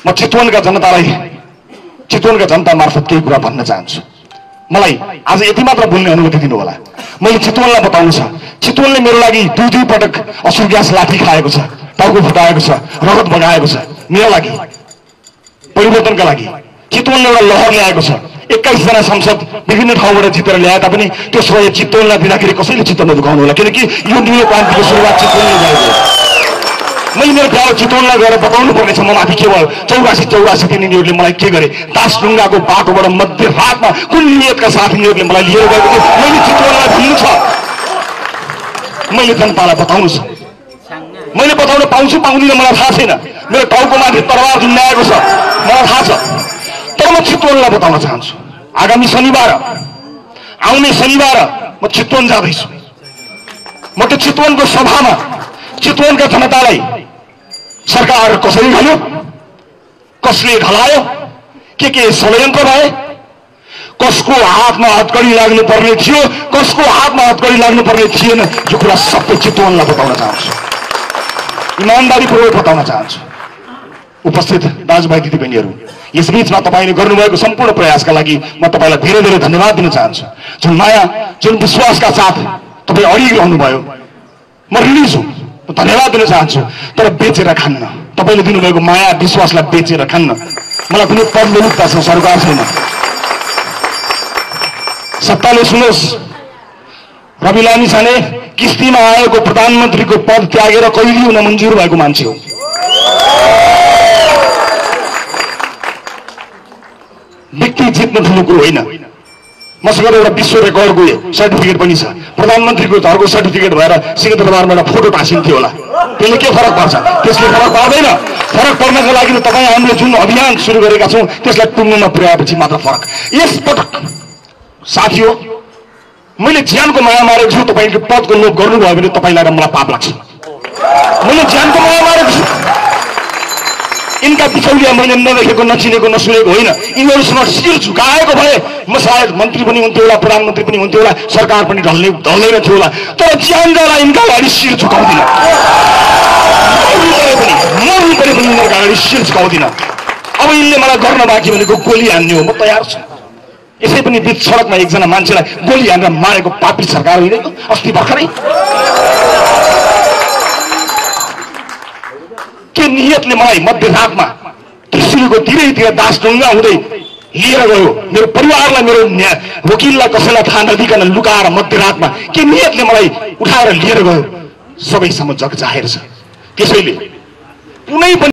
म चितवनका जनता मार्फत केही कुरा भन्न चाहन्छु। मलाई आज यति मात्र बोल्ने अनुमति दिनु होला। मैले चितवनलाई बताउनु छ, चितवनले मेरो लागि दुई पटक असुर ग्यास लाठी खाएको छ, टाउको फुटाएको छ, रगत बगाएको छ। मेरो लागि, परिवर्तनका लागि चितवनले एउटा लहर ल्याएको छ। 21 जना सांसद विभिन्न ठाउँबाट जितेर ल्याए तापनि त्यो श्रेय चितवनलाई दिँदाखेरि कसैले चित्त नदुखाउनु होला, किनकि यो न्यू क्रान्तिको सुरुवात चितवनले गरेको हो। मैले मेरो प्यारो चितवनलाई गएर बताउनु पर्नेछ म माथि के भयो। 84 तिनीहरूले मलाई के गरे, दासढुङ्गाको बाटोबाट मध्यरातमा कुन नियतका साथ यिनीहरूले मलाई लिएर गएको थियो, मैले चितवनलाई भन्नु छ, मैले जनतालाई बताउनु छ। मैले बताउन पाउँछु पाउँदिनँ मलाई थाहा छैन, मेरो टाउको माथि तरवार झुन्डाएको छ मलाई थाहा छ, तर म चितवनलाई बताउन चाहन्छु। आगामी शनिबार, आउने शनिबार म चितवन जाँदैछु। म त्यो चितवनको सभामा चितवनका जनतालाई सरकार कसरी ढल्यो, कसले ढलायो, के षड्यन्त्र भए, कसको हातमा हतकडी लाग्नु पर्ने थियो, कसको हातमा हतकडी लाग्नु पर्ने थिएन, यो कुरा सबै चितवनलाई बताउन चाहन्छु, इमानदारीपूर्वक बताउन चाहन्छु। उपस्थित दाजुभाइ दिदीबहिनीहरू, यसबीचमा तपाईँले गर्नुभएको सम्पूर्ण प्रयासका लागि म तपाईँलाई धेरै धेरै धन्यवाद दिन चाहन्छु। जुन माया, जुन विश्वासका साथ तपाईँ अडिरहनु भयो, म ऋणी छु, धन्यवाद दिन चाहन्छु। तर बेचेर खान्न, तपाईँले दिनुभएको माया विश्वासलाई बेचेर खान्न। मलाई कुनै पद नियुक्ता छ, सरकार छैन। सत्ताले सुनोस्, रवि लामी छाने किस्तीमा आएको प्रधानमन्त्रीको पद त्यागेर कहिले हुन मन्जुर भएको मान्छे हो। व्यक्ति जित्नु ठुलो कुरो होइन। मसँग एउटा विश्व रेकर्डको सर्टिफिकेट पनि छ, प्रधानमन्त्रीको घरको सर्टिफिकेट भएर सिंहदरबारमा एउटा फोटो टाँसिन्थ्यो होला। त्यसले के फरक पर्छ? त्यसले फरक पर्दैन। फरक पर्नको लागि तपाईँ हामीले जुन अभियान सुरु गरेका छौँ त्यसलाई टुङ्गोमा पुर्याएपछि मात्र फरक। यसपटक साथी हो, मैले ज्यानको माया मारेको छु, तपाईँले पदको लोभ गर्नुभयो भने तपाईँलाई र मलाई पाप लाग्छ। मैले ज्यानको माया मारेको छु, यिनका बिचौलिया मैले नदेखेको, नचिनेको, नसुनेको होइन। यिनीहरूसँग शिर झुकाएको भए म सायद मन्त्री पनि हुन्थ्यो होला, प्रधानमन्त्री पनि हुन्थ्यो होला, सरकार पनि ढल्दैन थियो होला। तर ज्यान जाला यिनका अगाडि शिर झुकाउँदिनँ, यिनीहरूका अगाडि शिर झुकाउँदिनँ। अब यिनले मलाई गर्न बाँकी भनेको गोली हान्ने हो, म तयार छु। यसै पनि बिच सडकमा एकजना मान्छेलाई गोली हानेर मारेको पापी सरकार होइन अस्ति भर्खरै। के नियतले मलाई मध्यरातमा त्रिशुलको तिरैतिर दासढुङ्गा हुँदै लिएर गयो, मेरो परिवारलाई, मेरो वकिललाई कसैलाई थाहा नदिकन लुकाएर मध्यरातमा के नियतले मलाई उठाएर लिएर गयो, सबैसम्म जग जाहेर छ। त्यसैले कुनै पनि